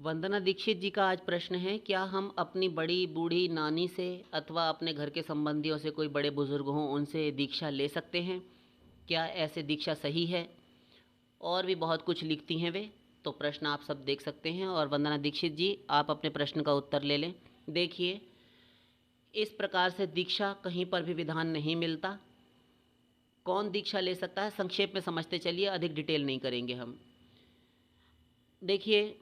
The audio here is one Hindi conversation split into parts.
वंदना दीक्षित जी का आज प्रश्न है, क्या हम अपनी बड़ी बूढ़ी नानी से अथवा अपने घर के संबंधियों से, कोई बड़े बुजुर्ग हों, उनसे दीक्षा ले सकते हैं? क्या ऐसे दीक्षा सही है? और भी बहुत कुछ लिखती हैं वे। तो प्रश्न आप सब देख सकते हैं और वंदना दीक्षित जी आप अपने प्रश्न का उत्तर ले लें। देखिए, इस प्रकार से दीक्षा कहीं पर भी विधान नहीं मिलता। कौन दीक्षा ले सकता है, संक्षेप में समझते चलिए, अधिक डिटेल नहीं करेंगे हम। देखिए,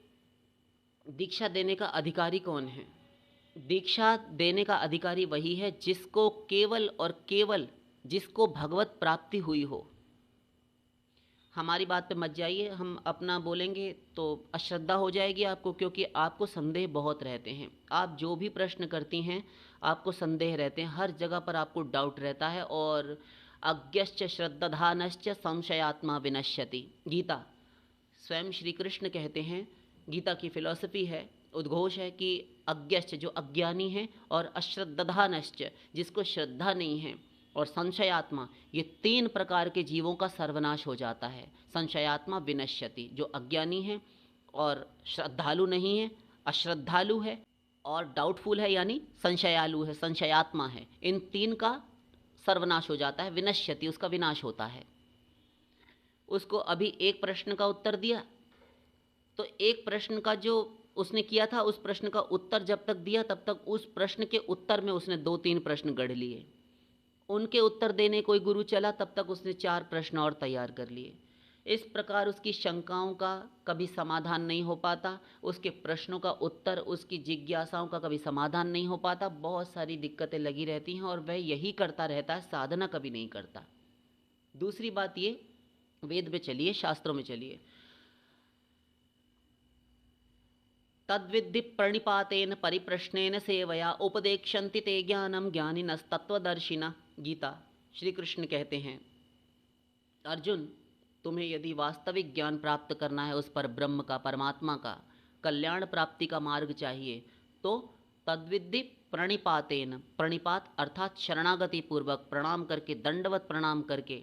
दीक्षा देने का अधिकारी कौन है? दीक्षा देने का अधिकारी वही है जिसको केवल और केवल जिसको भगवत प्राप्ति हुई हो। हमारी बात पे मत जाइए, हम अपना बोलेंगे तो अश्रद्धा हो जाएगी आपको, क्योंकि आपको संदेह बहुत रहते हैं। आप जो भी प्रश्न करती हैं आपको संदेह रहते हैं, हर जगह पर आपको डाउट रहता है। और अज्ञश्च श्रद्धानश्च संशयात्मा विनश्यति, गीता स्वयं श्री कृष्ण कहते हैं, गीता की फिलॉसफी है, उद्घोष है कि अज्ञश्च जो अज्ञानी है, और अश्रद्धानश्च जिसको श्रद्धा नहीं है, और संशयात्मा, ये तीन प्रकार के जीवों का सर्वनाश हो जाता है। संशयात्मा विनश्यति, जो अज्ञानी है और श्रद्धालु नहीं है, अश्रद्धालु है और डाउटफुल है, यानी संशयालु है, संशयात्मा है, इन तीन का सर्वनाश हो जाता है। विनश्यति, उसका विनाश होता है। उसको अभी एक प्रश्न का उत्तर दिया, तो एक प्रश्न का जो उसने किया था, उस प्रश्न का उत्तर जब तक दिया तब तक उस प्रश्न के उत्तर में उसने दो तीन प्रश्न गढ़ लिए। उनके उत्तर देने कोई गुरु चला तब तक उसने चार प्रश्न और तैयार कर लिए। इस प्रकार उसकी शंकाओं का कभी समाधान नहीं हो पाता, उसके प्रश्नों का उत्तर, उसकी जिज्ञासाओं का कभी समाधान नहीं हो पाता। बहुत सारी दिक्कतें लगी रहती हैं और वह यही करता रहता है, साधना कभी नहीं करता। दूसरी बात ये, वेद में चलिए, शास्त्रों में चलिए, तद्विद्धि प्रणिपातेन परिप्रश्नेन सेवया उपदेक्षन्ति ते ज्ञानम ज्ञानिनस्तत्वदर्शिनः। गीता श्री कृष्ण कहते हैं, अर्जुन, तुम्हें यदि वास्तविक ज्ञान प्राप्त करना है उस पर ब्रह्म का, परमात्मा का, कल्याण प्राप्ति का मार्ग चाहिए, तो तद्विद्धि प्रणिपातेन, प्रणिपात अर्थात शरणागति पूर्वक, प्रणाम करके, दंडवत प्रणाम करके,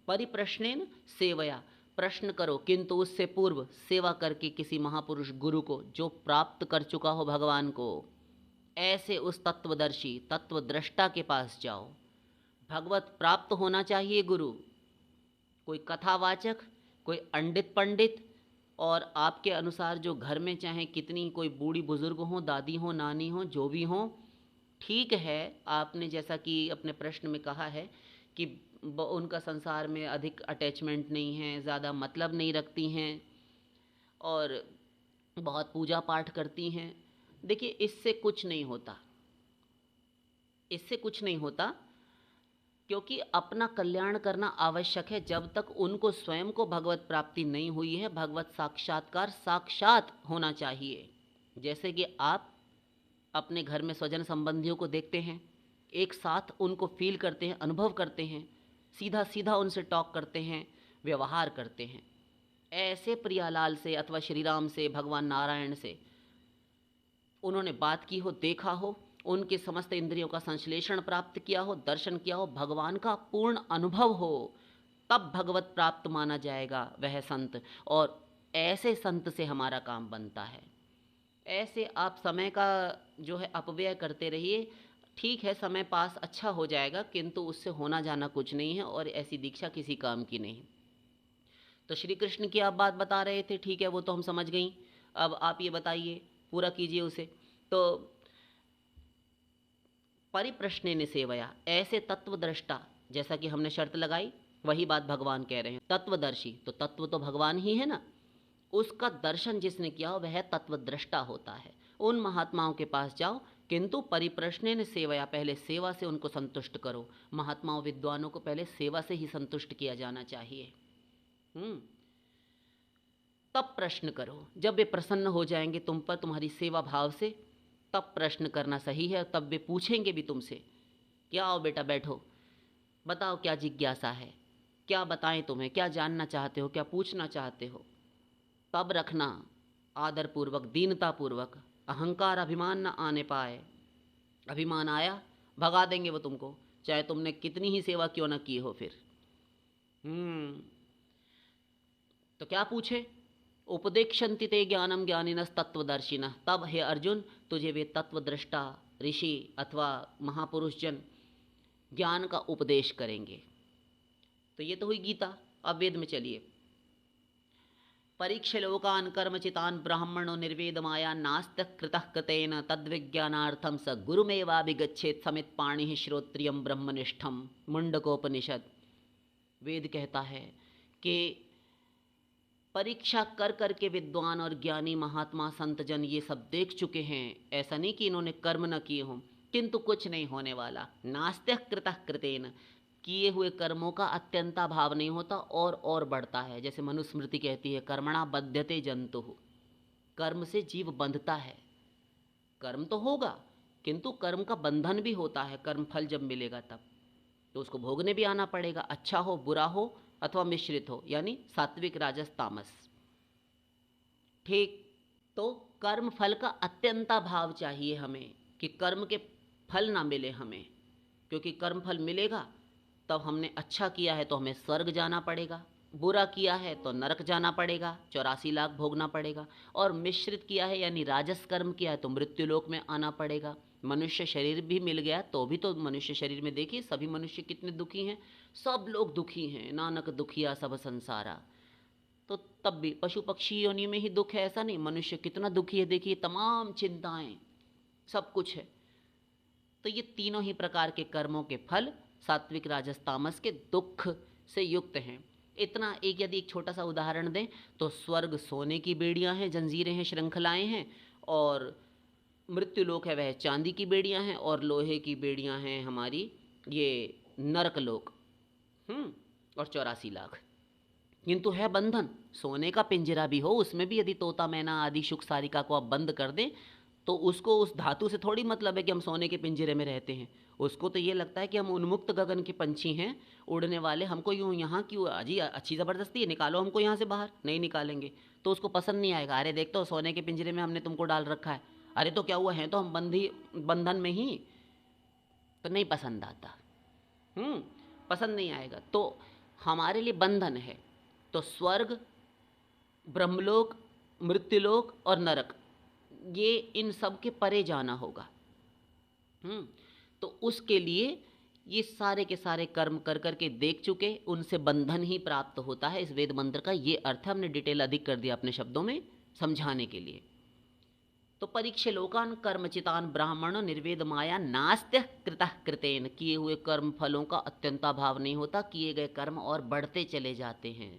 परिप्रश्नेन सेवया, प्रश्न करो, किंतु उससे पूर्व सेवा करके किसी महापुरुष गुरु को, जो प्राप्त कर चुका हो भगवान को, ऐसे उस तत्वदर्शी, तत्वद्रष्टा के पास जाओ। भगवत प्राप्त होना चाहिए गुरु, कोई कथावाचक, कोई अंडित पंडित, और आपके अनुसार जो घर में चाहे कितनी कोई बूढ़ी बुजुर्ग हो, दादी हो, नानी हो, जो भी हो, ठीक है। आपने जैसा कि अपने प्रश्न में कहा है कि उनका संसार में अधिक अटैचमेंट नहीं है, ज़्यादा मतलब नहीं रखती हैं और बहुत पूजा पाठ करती हैं। देखिए, इससे कुछ नहीं होता, इससे कुछ नहीं होता, क्योंकि अपना कल्याण करना आवश्यक है। जब तक उनको स्वयं को भगवत प्राप्ति नहीं हुई है, भगवत साक्षात्कार साक्षात होना चाहिए। जैसे कि आप अपने घर में स्वजन संबंधियों को देखते हैं, एक साथ उनको फील करते हैं, अनुभव करते हैं, सीधा सीधा उनसे टॉक करते हैं, व्यवहार करते हैं। ऐसे प्रियालाल से अथवा श्री राम से, भगवान नारायण से उन्होंने बात की हो, देखा हो, उनके समस्त इंद्रियों का संश्लेषण प्राप्त किया हो, दर्शन किया हो, भगवान का पूर्ण अनुभव हो, तब भगवत प्राप्त माना जाएगा वह संत। और ऐसे संत से हमारा काम बनता है। ऐसे आप समय का जो है अपव्यय करते रहिए, ठीक है, समय पास अच्छा हो जाएगा, किंतु उससे होना जाना कुछ नहीं है, और ऐसी दीक्षा किसी काम की नहीं। तो श्री कृष्ण की आप बात बता रहे थे, ठीक है, वो तो हम समझ गई। अब आप ये बताइए, पूरा कीजिए उसे। तो परिप्रश्नेन सेवया, ऐसे तत्वद्रष्टा, जैसा कि हमने शर्त लगाई, वही बात भगवान कह रहे हैं। तत्वदर्शी, तो तत्व तो भगवान ही है ना, उसका दर्शन जिसने किया हो वह तत्वद्रष्टा होता है। उन महात्माओं के पास जाओ, किंतु परिप्रश्नेन सेवया, पहले सेवा से उनको संतुष्ट करो। महात्माओं, विद्वानों को पहले सेवा से ही संतुष्ट किया जाना चाहिए। तब प्रश्न करो। जब वे प्रसन्न हो जाएंगे तुम पर, तुम्हारी सेवा भाव से, तब प्रश्न करना सही है। तब वे पूछेंगे भी तुमसे, क्या आओ बेटा बैठो, बताओ क्या जिज्ञासा है, क्या बताएं तुम्हें, क्या जानना चाहते हो, क्या पूछना चाहते हो। तब रखना आदर पूर्वक, दीनता पूर्वक, अहंकार अभिमान न आने पाए। अभिमान आया, भगा देंगे वो तुमको, चाहे तुमने कितनी ही सेवा क्यों ना की हो। फिर तो क्या पूछे, उपदेक्षन्ति ते ज्ञानम ज्ञानिनस्तत्वदर्शिनः। तब हे अर्जुन तुझे वे तत्वदृष्टा ऋषि अथवा महापुरुष जन ज्ञान का उपदेश करेंगे। तो ये तो हुई गीता। अब वेद में चलिए। परीक्ष लोकान कर्मचितान ब्राह्मणो निर्वेद माया नास्त कृतः कृतेन तद्विज्ञानार्थम स गुरुमेवाभिगच्छेत समित पाणि श्रोत्रियम ब्रह्मनिष्ठम। मुंडकोपनिषद। वेद कहता है कि परीक्षा कर करके विद्वान और ज्ञानी महात्मा संत जन ये सब देख चुके हैं। ऐसा नहीं कि इन्होंने कर्म न किए हों, किंतु कुछ नहीं होने वाला। नास्त्य कृतः कृतेन, किए हुए कर्मों का अत्यंता भाव नहीं होता और बढ़ता है। जैसे मनुस्मृति कहती है कर्मणा बध्यते जंतु, कर्म से जीव बंधता है। कर्म तो होगा किंतु कर्म का बंधन भी होता है। कर्म फल जब मिलेगा तब तो उसको भोगने भी आना पड़ेगा, अच्छा हो बुरा हो अथवा मिश्रित हो, यानी सात्विक राजस तामस। ठीक, तो कर्म फल का अत्यंता भाव चाहिए हमें कि कर्म के फल ना मिले हमें, क्योंकि कर्म फल मिलेगा तब हमने अच्छा किया है तो हमें स्वर्ग जाना पड़ेगा, बुरा किया है तो नरक जाना पड़ेगा, 84 लाख भोगना पड़ेगा। और मिश्रित किया है यानी राजस कर्म किया है तो मृत्युलोक में आना पड़ेगा। मनुष्य शरीर भी मिल गया तो भी तो मनुष्य शरीर में देखिए सभी मनुष्य कितने दुखी हैं, सब लोग दुखी हैं, नानक दुखिया सब संसारा। तो तब भी पशु पक्षी योनि में ही दुख है ऐसा नहीं, मनुष्य कितना दुखी है देखिए, तमाम चिंताएं सब कुछ है। तो ये तीनों ही प्रकार के कर्मों के फल सात्विक राजस तामस के दुख से युक्त हैं। इतना यदि एक छोटा सा उदाहरण दें तो स्वर्ग सोने की बेड़ियां हैं, जंजीरें हैं, श्रृंखलाएं हैं, और मृत्युलोक है वह चांदी की बेड़ियां हैं, और लोहे की बेड़ियां हैं हमारी ये नरक लोक। और 84 लाख, किंतु है बंधन। सोने का पिंजरा भी हो, उसमें भी यदि तोता मैना आदि शुक सारिका को आप बंद कर दें तो उसको उस धातु से थोड़ी मतलब है कि हम सोने के पिंजरे में रहते हैं। उसको तो ये लगता है कि हम उन्मुक्त गगन के पंछी हैं, उड़ने वाले, हमको यूँ यहाँ क्यों अजी अच्छी ज़बरदस्ती है, निकालो हमको यहाँ से बाहर। नहीं निकालेंगे तो उसको पसंद नहीं आएगा। अरे देखते हो सोने के पिंजरे में हमने तुमको डाल रखा है, अरे तो क्या हुआ है तो हम बंधन में ही, तो नहीं पसंद आता। पसंद नहीं आएगा। तो हमारे लिए बंधन है। तो स्वर्ग, ब्रह्मलोक, मृत्युलोक और नरक, ये इन सब के परे जाना होगा। तो उसके लिए ये सारे के सारे कर्म कर करके देख चुके, उनसे बंधन ही प्राप्त होता है। इस वेद मंत्र का ये अर्थ हमने डिटेल अधिक कर दिया अपने शब्दों में समझाने के लिए। तो परीक्षे लोकान कर्मचितान ब्राह्मण निर्वेद माया नास्त्य कृतः कृतेन, किए हुए कर्म फलों का अत्यंता भाव नहीं होता, किए गए कर्म और बढ़ते चले जाते हैं।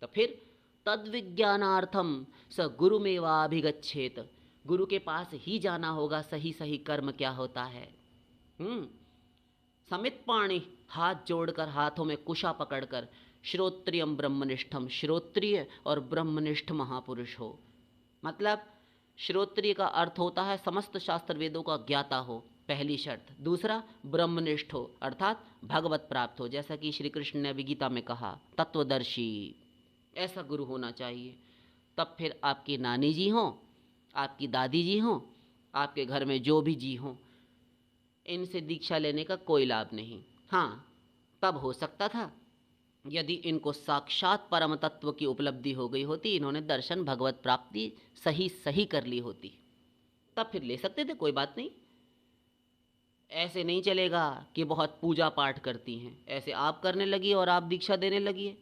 तो फिर तद्विज्ञानार्थम स गुरुमेवाभिगच्छेत, गुरु के पास ही जाना होगा सही सही कर्म क्या होता है। समित पाणि, हाथ जोड़कर, हाथों में कुशा पकड़कर, श्रोत्रियम ब्रह्मनिष्ठम, श्रोत्रिय और ब्रह्मनिष्ठ महापुरुष हो। मतलब श्रोत्रिय का अर्थ होता है समस्त शास्त्र वेदों का ज्ञाता हो, पहली शर्त। दूसरा ब्रह्मनिष्ठ हो अर्थात भगवत प्राप्त हो, जैसा कि श्री कृष्ण ने अभी गीता में कहा तत्वदर्शी, ऐसा गुरु होना चाहिए। तब फिर आपकी नानी जी हों, आपकी दादी जी हों, आपके घर में जो भी जी हों, इनसे दीक्षा लेने का कोई लाभ नहीं। हाँ, तब हो सकता था यदि इनको साक्षात परम तत्व की उपलब्धि हो गई होती, इन्होंने दर्शन भगवत प्राप्ति सही सही कर ली होती, तब फिर ले सकते थे, कोई बात नहीं। ऐसे नहीं चलेगा कि बहुत पूजा पाठ करती हैं, ऐसे आप करने लगी और आप दीक्षा देने लगी है,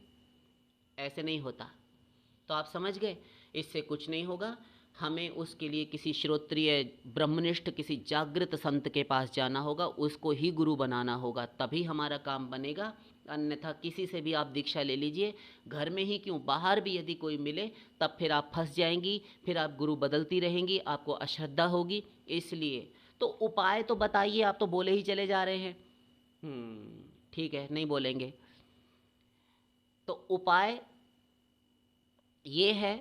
ऐसे नहीं होता। तो आप समझ गए, इससे कुछ नहीं होगा। हमें उसके लिए किसी श्रोत्रिय ब्रह्मनिष्ठ किसी जागृत संत के पास जाना होगा, उसको ही गुरु बनाना होगा, तभी हमारा काम बनेगा। अन्यथा किसी से भी आप दीक्षा ले लीजिए, घर में ही क्यों बाहर भी यदि कोई मिले तब फिर आप फंस जाएंगी, फिर आप गुरु बदलती रहेंगी, आपको अश्रद्धा होगी। इसलिए तो उपाय तो बताइए, आप तो बोले ही चले जा रहे हैं। ठीक है, नहीं बोलेंगे। तो उपाय ये है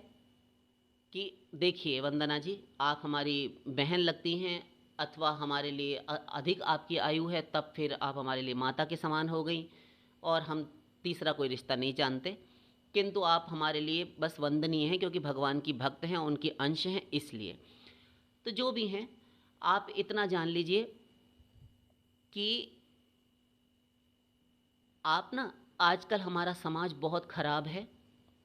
कि देखिए वंदना जी, आप हमारी बहन लगती हैं अथवा हमारे लिए अधिक आपकी आयु है, तब फिर आप हमारे लिए माता के समान हो गई, और हम तीसरा कोई रिश्ता नहीं जानते, किंतु आप हमारे लिए बस वंदनीय हैं क्योंकि भगवान की भक्त हैं, उनकी अंश हैं, इसलिए। तो जो भी हैं, आप इतना जान लीजिए कि आप ना, आजकल हमारा समाज बहुत खराब है,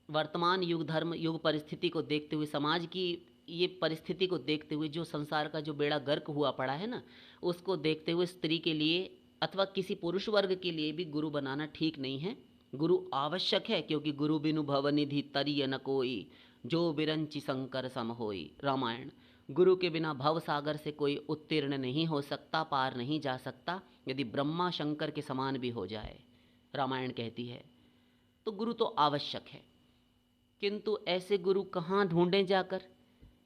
वर्तमान युग, धर्म युग परिस्थिति को देखते हुए, समाज की ये परिस्थिति को देखते हुए, जो संसार का जो बेड़ा गर्क हुआ पड़ा है ना, उसको देखते हुए स्त्री के लिए अथवा किसी पुरुष वर्ग के लिए भी गुरु बनाना ठीक नहीं है। गुरु आवश्यक है, क्योंकि गुरु बिनु भवनिधि तरिय न कोई, जो बिरंचि शंकर सम होई। रामायण। गुरु के बिना भव सागर से कोई उत्तीर्ण नहीं हो सकता, पार नहीं जा सकता, यदि ब्रह्मा शंकर के समान भी हो जाए, रामायण कहती है। तो गुरु तो आवश्यक है, किंतु ऐसे गुरु कहाँ ढूंढें जाकर?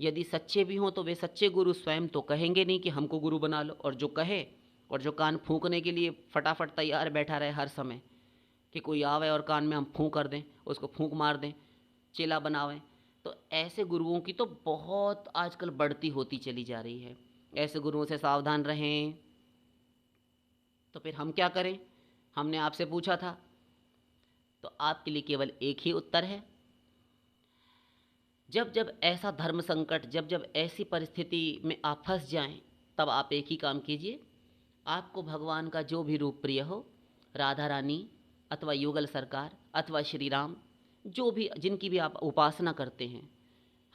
यदि सच्चे भी हों तो वे सच्चे गुरु स्वयं तो कहेंगे नहीं कि हमको गुरु बना लो, और जो कहे और जो कान फूंकने के लिए फटाफट तैयार बैठा रहे हर समय कि कोई आवे और कान में हम फूंक कर दें, उसको फूंक मार दें, चेला बनावें, तो ऐसे गुरुओं की तो बहुत आजकल बढ़ती होती चली जा रही है। ऐसे गुरुओं से सावधान रहें। तो फिर हम क्या करें? हमने आपसे पूछा था, तो आपके लिए केवल एक ही उत्तर है। जब जब ऐसा धर्म संकट, जब जब ऐसी परिस्थिति में आप फंस जाएं, तब आप एक ही काम कीजिए। आपको भगवान का जो भी रूप प्रिय हो, राधा रानी अथवा युगल सरकार अथवा श्री राम, जो भी जिनकी भी आप उपासना करते हैं,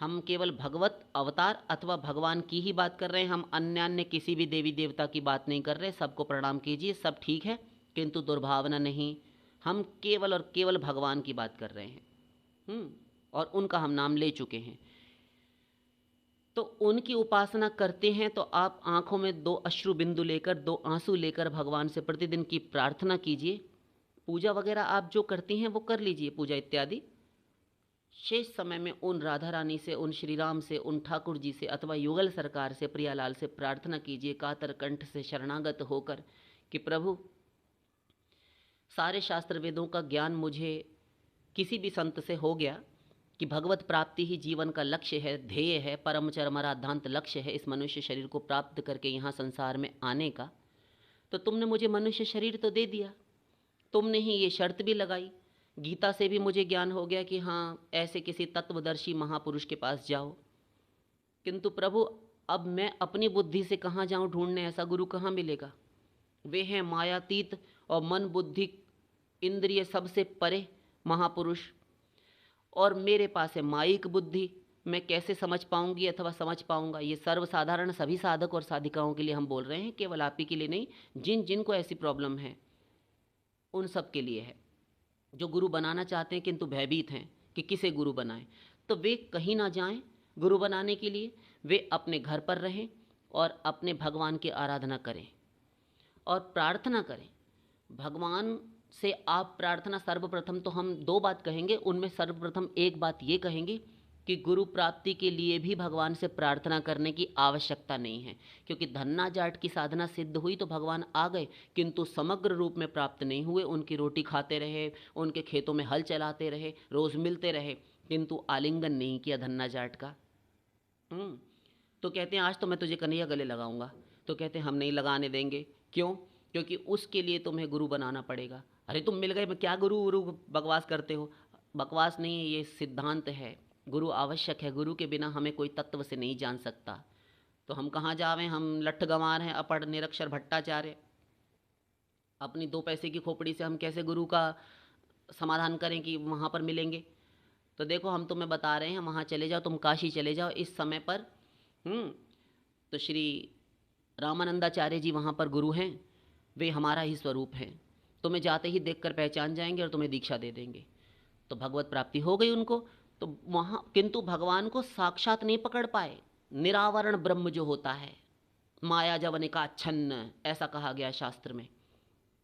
हम केवल भगवत अवतार अथवा भगवान की ही बात कर रहे हैं, हम अन्य किसी भी देवी देवता की बात नहीं कर रहे। सबको प्रणाम कीजिए, सब ठीक है, किंतु दुर्भावना नहीं। हम केवल और केवल भगवान की बात कर रहे हैं, और उनका हम नाम ले चुके हैं। तो उनकी उपासना करते हैं तो आप आंखों में 2 अश्रु बिंदु लेकर, 2 आंसू लेकर भगवान से प्रतिदिन की प्रार्थना कीजिए। पूजा वगैरह आप जो करती हैं वो कर लीजिए, पूजा इत्यादि। शेष समय में उन राधा रानी से, उन श्री राम से, उन ठाकुर जी से अथवा युगल सरकार से, प्रियालाल से प्रार्थना कीजिए कातर कंठ से शरणागत होकर कि प्रभु, सारे शास्त्र वेदों का ज्ञान मुझे किसी भी संत से हो गया कि भगवत प्राप्ति ही जीवन का लक्ष्य है, ध्येय है, परम चरमराधांत लक्ष्य है इस मनुष्य शरीर को प्राप्त करके यहाँ संसार में आने का। तो तुमने मुझे मनुष्य शरीर तो दे दिया, तुमने ही ये शर्त भी लगाई, गीता से भी मुझे ज्ञान हो गया कि हाँ ऐसे किसी तत्वदर्शी महापुरुष के पास जाओ, किंतु प्रभु अब मैं अपनी बुद्धि से कहाँ जाऊँ ढूंढने? ऐसा गुरु कहाँ मिलेगा? वे हैं मायातीत और मन बुद्धि इंद्रिय सबसे परे महापुरुष, और मेरे पास है माइक बुद्धि। मैं कैसे समझ पाऊंगी अथवा समझ पाऊंगा? ये सर्वसाधारण सभी साधक और साधिकाओं के लिए हम बोल रहे हैं, केवल आप ही के लिए नहीं। जिन जिनको ऐसी प्रॉब्लम है उन सब के लिए है, जो गुरु बनाना चाहते हैं किंतु भयभीत हैं कि किसे गुरु बनाएं। तो वे कहीं ना जाएं गुरु बनाने के लिए, वे अपने घर पर रहें और अपने भगवान की आराधना करें और प्रार्थना करें। भगवान से आप प्रार्थना, सर्वप्रथम तो हम 2 बात कहेंगे, उनमें सर्वप्रथम एक बात ये कहेंगे कि गुरु प्राप्ति के लिए भी भगवान से प्रार्थना करने की आवश्यकता नहीं है, क्योंकि धन्ना जाट की साधना सिद्ध हुई तो भगवान आ गए, किंतु समग्र रूप में प्राप्त नहीं हुए। उनकी रोटी खाते रहे, उनके खेतों में हल चलाते रहे, रोज़ मिलते रहे, किंतु आलिंगन नहीं किया धन्ना जाट का। तो कहते हैं आज तो मैं तुझे कन्हैया गले लगाऊंगा, तो कहते हैं हम नहीं लगाने देंगे। क्यों? क्योंकि उसके लिए तुम्हें गुरु बनाना पड़ेगा। अरे तुम मिल गए, क्या गुरु गुरु बकवास करते हो? बकवास नहीं है, ये सिद्धांत है। गुरु आवश्यक है, गुरु के बिना हमें कोई तत्व से नहीं जान सकता। तो हम कहाँ जावें? हम लट्ठ गंवार हैं, अपढ़ निरक्षर भट्टाचार्य। अपनी 2 पैसे की खोपड़ी से हम कैसे गुरु का समाधान करें कि वहाँ पर मिलेंगे? तो देखो, हम तुम्हें बता रहे हैं, वहाँ चले जाओ, तुम काशी चले जाओ इस समय पर। तो श्री रामानंदाचार्य जी वहाँ पर गुरु हैं, वे हमारा ही स्वरूप हैं। तुम्हें जाते ही देखकर पहचान जाएंगे और तुम्हें दीक्षा दे देंगे। तो भगवत प्राप्ति हो गई उनको। तो वहाँ किंतु भगवान को साक्षात नहीं पकड़ पाए। निरावरण ब्रह्म जो होता है, माया जवनिका छन्न, ऐसा कहा गया शास्त्र में।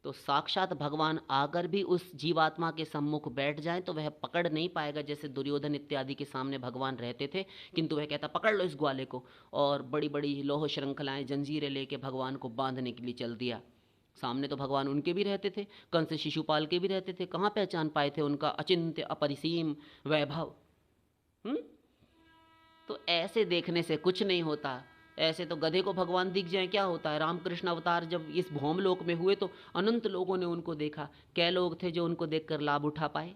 तो साक्षात भगवान आकर भी उस जीवात्मा के सम्मुख बैठ जाएं तो वह पकड़ नहीं पाएगा। जैसे दुर्योधन इत्यादि के सामने भगवान रहते थे, किंतु वह कहता पकड़ लो इस ग्वाले को, और बड़ी बड़ी लोह श्रृंखलाएं जंजीरें लेके भगवान को बांधने के लिए चल दिया। सामने तो भगवान उनके भी रहते थे, कंस शिशुपाल के भी रहते थे, कहाँ पहचान पाए थे उनका अचिंत्य अपरिसीम वैभव। तो ऐसे देखने से कुछ नहीं होता। ऐसे तो गधे को भगवान दिख जाए क्या होता है? रामकृष्ण अवतार जब इस भौमलोक में हुए तो अनंत लोगों ने उनको देखा। क्या लोग थे जो उनको देखकर लाभ उठा पाए?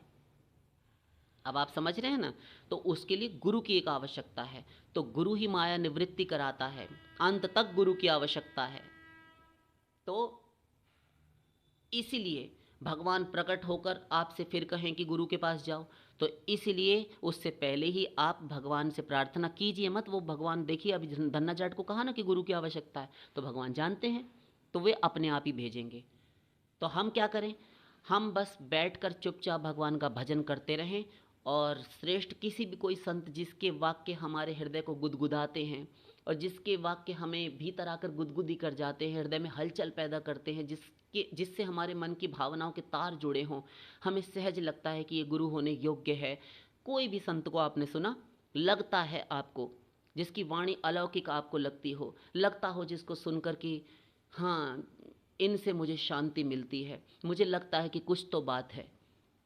अब आप समझ रहे हैं ना? तो उसके लिए गुरु की एक आवश्यकता है। तो गुरु ही माया निवृत्ति कराता है, अंत तक गुरु की आवश्यकता है। तो इसीलिए भगवान प्रकट होकर आपसे फिर कहें कि गुरु के पास जाओ, तो इसलिए उससे पहले ही आप भगवान से प्रार्थना कीजिए मत। वो भगवान, देखिए अभी धन्ना जाट को कहा ना कि गुरु की आवश्यकता है, तो भगवान जानते हैं, तो वे अपने आप ही भेजेंगे। तो हम क्या करें, हम बस बैठकर चुपचाप भगवान का भजन करते रहें। और श्रेष्ठ किसी भी कोई संत जिसके वाक्य हमारे हृदय को गुदगुदाते हैं और जिसके वाक्य हमें भीतर आकर गुदगुदी कर जाते हैं, हृदय में हलचल पैदा करते हैं, जिससे हमारे मन की भावनाओं के तार जुड़े हों, हमें सहज लगता है कि ये गुरु होने योग्य है। कोई भी संत को आपने सुना, लगता है आपको, जिसकी वाणी अलौकिक आपको लगती हो, लगता हो जिसको सुनकर कि हाँ, इनसे मुझे शांति मिलती है, मुझे लगता है कि कुछ तो बात है,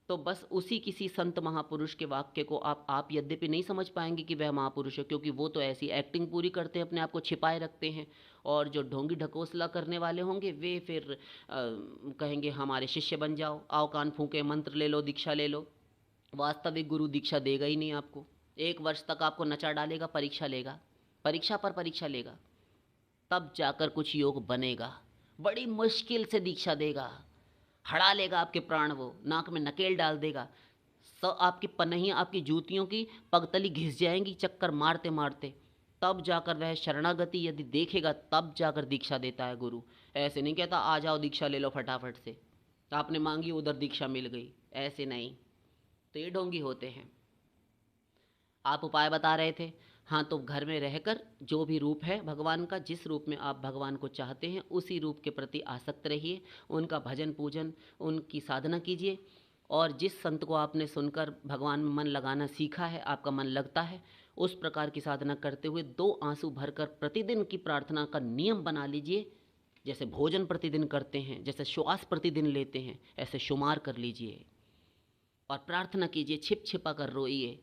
तो बस उसी किसी संत महापुरुष के वाक्य को आप यद्यपि नहीं समझ पाएंगे कि वह महापुरुष है, क्योंकि वो तो ऐसी एक्टिंग पूरी करते हैं, अपने आप को छिपाए रखते हैं। और जो ढोंगी ढकोसला करने वाले होंगे वे फिर कहेंगे हमारे शिष्य बन जाओ, आओ कान फूंके, मंत्र ले लो, दीक्षा ले लो। वास्तविक गुरु दीक्षा देगा ही नहीं आपको, 1 वर्ष तक आपको नचा डालेगा, परीक्षा लेगा, परीक्षा पर परीक्षा लेगा, तब जाकर कुछ योग बनेगा। बड़ी मुश्किल से दीक्षा देगा, हड़ा लेगा आपके प्राण, वो नाक में नकेल डाल देगा, सब आपकी पनहियाँ, आपकी जूतियों की पगतली घिस जाएंगी चक्कर मारते मारते, तब जाकर वह शरणागति यदि देखेगा, तब जाकर दीक्षा देता है गुरु। ऐसे नहीं कहता आ जाओ दीक्षा ले लो फटाफट से, आपने मांगी उधर दीक्षा मिल गई, ऐसे नहीं। तो ये ढोंगी होते हैं। आप उपाय बता रहे थे, हाँ, तो घर में रहकर जो भी रूप है भगवान का, जिस रूप में आप भगवान को चाहते हैं उसी रूप के प्रति आसक्त रहिए, उनका भजन पूजन, उनकी साधना कीजिए। और जिस संत को आपने सुनकर भगवान में मन लगाना सीखा है, आपका मन लगता है, उस प्रकार की साधना करते हुए 2 आंसू भरकर प्रतिदिन की प्रार्थना का नियम बना लीजिए। जैसे भोजन प्रतिदिन करते हैं, जैसे श्वास प्रतिदिन लेते हैं, ऐसे शुमार कर लीजिए और प्रार्थना कीजिए, छिप छिपा कर रोइए,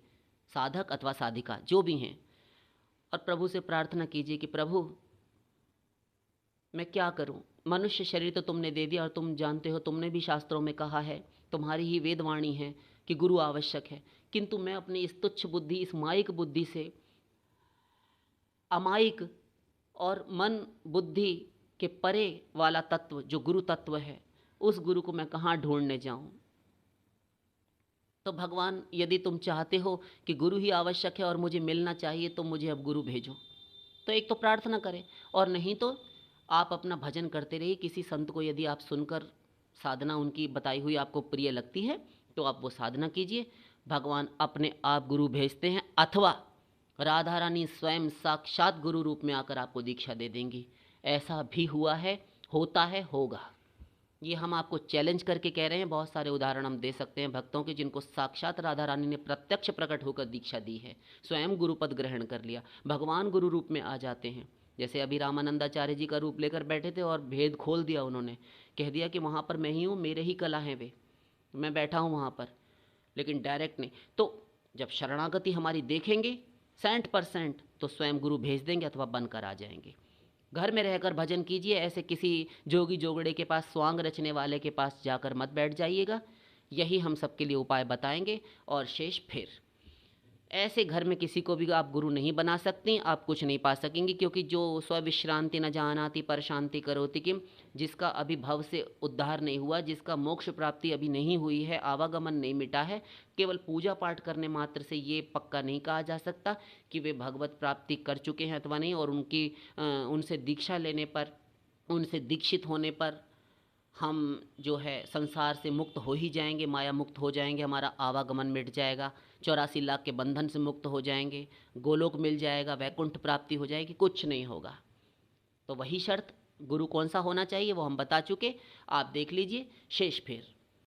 साधक अथवा साधिका जो भी हैं, और प्रभु से प्रार्थना कीजिए कि प्रभु मैं क्या करूं, मनुष्य शरीर तो तुमने दे दिया और तुम जानते हो, तुमने भी शास्त्रों में कहा है, तुम्हारी ही वेदवाणी है कि गुरु आवश्यक है, किंतु मैं अपनी इस तुच्छ बुद्धि, इस माइक बुद्धि से, अमायिक और मन बुद्धि के परे वाला तत्व जो गुरु तत्व है, उस गुरु को मैं कहाँ ढूंढने जाऊं। तो भगवान, यदि तुम चाहते हो कि गुरु ही आवश्यक है और मुझे मिलना चाहिए, तो मुझे अब गुरु भेजो। तो एक तो प्रार्थना करें, और नहीं तो आप अपना भजन करते रहिए। किसी संत को यदि आप सुनकर साधना उनकी बताई हुई आपको प्रिय लगती है, तो आप वो साधना कीजिए, भगवान अपने आप गुरु भेजते हैं, अथवा राधा रानी स्वयं साक्षात गुरु रूप में आकर आपको दीक्षा दे देंगी। ऐसा भी हुआ है, होता है, होगा। ये हम आपको चैलेंज करके कह रहे हैं। बहुत सारे उदाहरण हम दे सकते हैं भक्तों के, जिनको साक्षात राधा रानी ने प्रत्यक्ष प्रकट होकर दीक्षा दी है, स्वयं गुरुपद ग्रहण कर लिया, भगवान गुरु रूप में आ जाते हैं। जैसे अभी रामानंदाचार्य जी का रूप लेकर बैठे थे और भेद खोल दिया उन्होंने, कह दिया कि वहाँ पर मैं ही हूँ, मेरे ही कला हैं वे, मैं बैठा हूँ वहाँ पर, लेकिन डायरेक्ट नहीं। तो जब शरणागति हमारी देखेंगे 100%, तो स्वयं गुरु भेज देंगे अथवा बनकर आ जाएंगे। घर में रहकर भजन कीजिए, ऐसे किसी जोगी जोगड़े के पास, स्वांग रचने वाले के पास जाकर मत बैठ जाइएगा। यही हम सबके लिए उपाय बताएंगे। और शेष फिर ऐसे घर में किसी को भी आप गुरु नहीं बना सकती, आप कुछ नहीं पा सकेंगी, क्योंकि जो स्विश्रांति न जानाति पर शांति करोति किम, जिसका अभी भव से उद्धार नहीं हुआ, जिसका मोक्ष प्राप्ति अभी नहीं हुई है, आवागमन नहीं मिटा है, केवल पूजा पाठ करने मात्र से ये पक्का नहीं कहा जा सकता कि वे भगवत प्राप्ति कर चुके हैं अथवा नहीं। और उनसे दीक्षा लेने पर, उनसे दीक्षित होने पर हम जो है संसार से मुक्त हो ही जाएंगे, माया मुक्त हो जाएंगे, हमारा आवागमन मिट जाएगा, 84 लाख के बंधन से मुक्त हो जाएंगे, गोलोक मिल जाएगा, वैकुंठ प्राप्ति हो जाएगी, कुछ नहीं होगा। तो वही शर्त, गुरु कौन सा होना चाहिए वो हम बता चुके, आप देख लीजिए। शेष फिर